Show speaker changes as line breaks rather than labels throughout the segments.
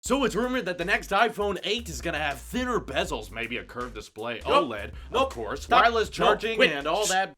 So it's rumored that the next iPhone 8 is gonna have thinner bezels, maybe a curved display, OLED, of course, wireless charging, and all that.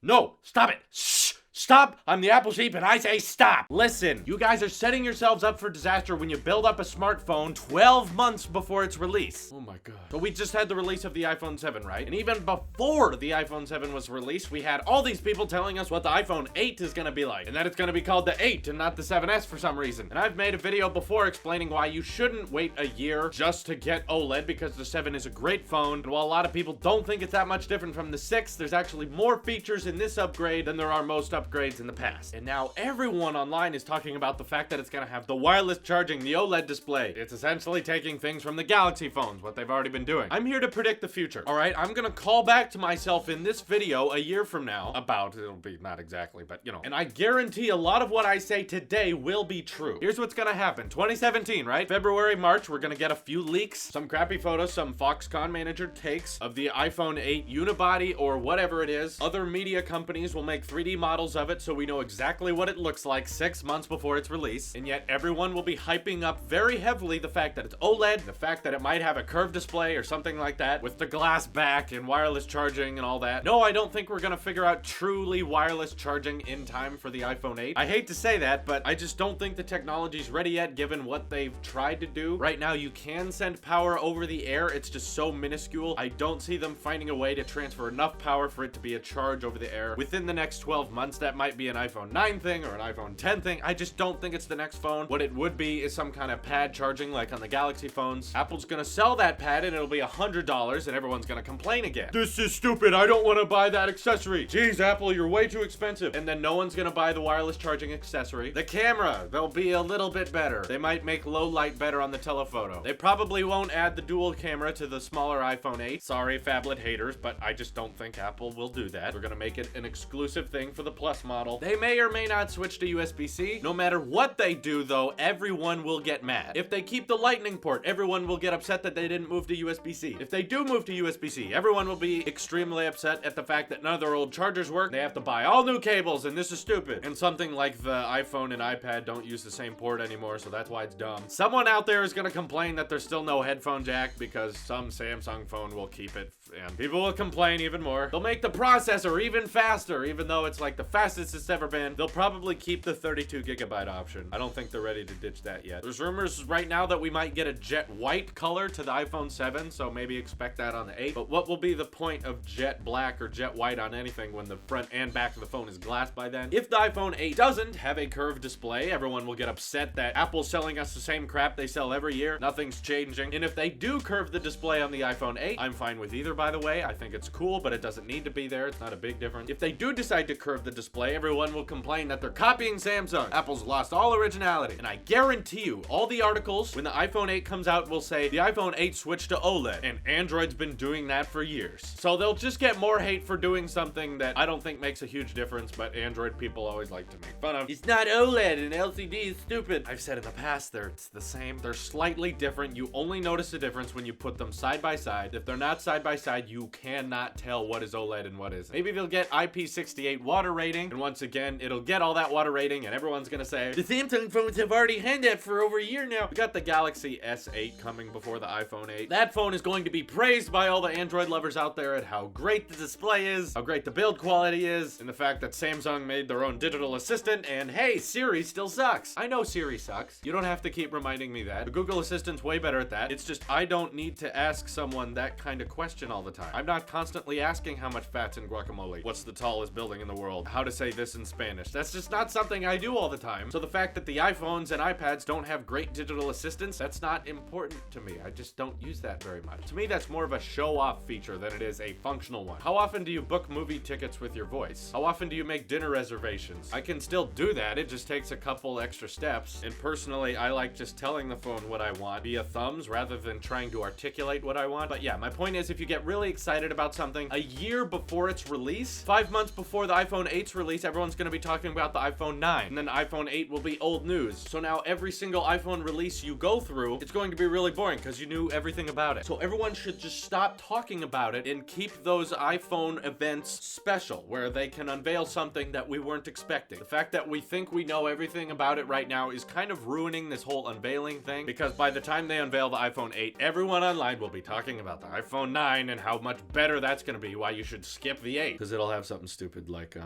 No, stop it. Shh. Stop! I'm the Apple sheep and I say stop! Listen, you guys are setting yourselves up for disaster when you build up a smartphone 12 months before its release. Oh my god. But we just had the release of the iPhone 7, right? And even before the iPhone 7 was released, we had all these people telling us what the iPhone 8 is gonna be like. And that it's gonna be called the 8 and not the 7S for some reason. And I've made a video before explaining why you shouldn't wait a year just to get OLED, because the 7 is a great phone. And while a lot of people don't think it's that much different from the 6, there's actually more features in this upgrade than there are most upgrades in the past. And now everyone online is talking about the fact that it's gonna have the wireless charging, the OLED display. It's essentially taking things from the Galaxy phones, what they've already been doing. I'm here to predict the future. All right, I'm gonna call back to myself in this video a year from now about, it'll be not exactly, but you know, and I guarantee a lot of what I say today will be true. Here's what's gonna happen. 2017, right? February, March, we're gonna get a few leaks, some crappy photos, some Foxconn manager takes of the iPhone 8 unibody or whatever it is. Other media companies will make 3D models of it so we know exactly what it looks like 6 months before its release, and yet everyone will be hyping up very heavily the fact that it's OLED, the fact that it might have a curved display or something like that with the glass back and wireless charging and all that. No, I don't think we're gonna figure out truly wireless charging in time for the iPhone 8. I hate to say that, but I just don't think the technology's ready yet given what they've tried to do. Right now you can send power over the air, it's just so minuscule. I don't see them finding a way to transfer enough power for it to be a charge over the air within the next 12 months. That might be an iPhone 9 thing or an iPhone 10 thing. I just don't think it's the next phone. What it would be is some kind of pad charging like on the Galaxy phones. Apple's gonna sell that pad and it'll be $100 and everyone's gonna complain again. This is stupid. I don't want to buy that accessory. Jeez, Apple, you're way too expensive. And then no one's gonna buy the wireless charging accessory. The camera, they'll be a little bit better. They might make low light better on the telephoto. They probably won't add the dual camera to the smaller iPhone 8. Sorry, phablet haters, but I just don't think Apple will do that. They're gonna make it an exclusive thing for the Plus model. They may or may not switch to USB-C. No matter what they do though, everyone will get mad. If they keep the lightning port, everyone will get upset that they didn't move to USB-C. If they do move to USB-C, everyone will be extremely upset at the fact that none of their old chargers work. They have to buy all new cables and this is stupid. And something like the iPhone and iPad don't use the same port anymore, so that's why it's dumb. Someone out there is gonna complain that there's still no headphone jack because some Samsung phone will keep it, and people will complain even more. They'll make the processor even faster, even though it's like the fastest it's ever been. They'll probably keep the 32 gigabyte option. I don't think they're ready to ditch that yet. There's rumors right now that we might get a jet white color to the iPhone 7, so maybe expect that on the 8. But what will be the point of jet black or jet white on anything when the front and back of the phone is glass by then? If the iPhone 8 doesn't have a curved display, everyone will get upset that Apple's selling us the same crap they sell every year. Nothing's changing. And if they do curve the display on the iPhone 8, I'm fine with either, by the way. I think it's cool, but it doesn't need to be there. It's not a big difference. If they do decide to curve the display, everyone will complain that they're copying Samsung. Apple's lost all originality. And I guarantee you, all the articles when the iPhone 8 comes out will say the iPhone 8 switched to OLED, and Android's been doing that for years. So they'll just get more hate for doing something that I don't think makes a huge difference, but Android people always like to make fun of. It's not OLED and LCD is stupid. I've said in the past, it's the same. They're slightly different. You only notice the difference when you put them side by side. If they're not side by side, you cannot tell what is OLED and what isn't. Maybe they'll get IP68 water rating, and once again, it'll get all that water rating, and everyone's gonna say, the Samsung phones have already had that for over a year now. We got the Galaxy S8 coming before the iPhone 8. That phone is going to be praised by all the Android lovers out there at how great the display is, how great the build quality is, and the fact that Samsung made their own digital assistant, and hey, Siri still sucks. I know Siri sucks. You don't have to keep reminding me that. The Google Assistant's way better at that. It's just I don't need to ask someone that kind of question all the time. I'm not constantly asking how much fat's in guacamole, what's the tallest building in the world, how to say this in Spanish. That's just not something I do all the time. So the fact that the iPhones and iPads don't have great digital assistants, that's not important to me. I just don't use that very much. To me, that's more of a show-off feature than it is a functional one. How often do you book movie tickets with your voice? How often do you make dinner reservations? I can still do that. It just takes a couple extra steps. And personally, I like just telling the phone what I want via thumbs rather than trying to articulate what I want. But yeah, my point is if you get really excited about something a year before its release, 5 months before the iPhone 8's release, everyone's gonna be talking about the iPhone 9, and then the iPhone 8 will be old news. So now every single iPhone release you go through, it's going to be really boring because you knew everything about it. So everyone should just stop talking about it and keep those iPhone events special, where they can unveil something that we weren't expecting. The fact that we think we know everything about it right now is kind of ruining this whole unveiling thing, because by the time they unveil the iPhone 8, everyone online will be talking about the iPhone 9 and how much better that's gonna be, why you should skip the 8. Because it'll have something stupid like,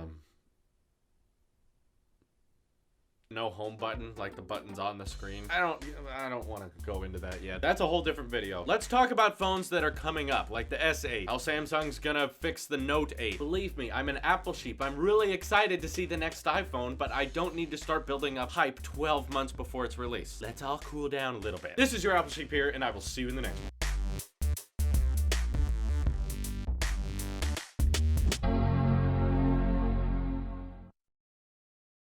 no home button, like the button's on the screen. I don't want to go into that yet. That's a whole different video. Let's talk about phones that are coming up, like the S8. How Samsung's gonna fix the Note 8. Believe me, I'm an Apple sheep. I'm really excited to see the next iPhone, but I don't need to start building up hype 12 months before its release. Let's all cool down a little bit. This is your Apple sheep here, and I will see you in the next one.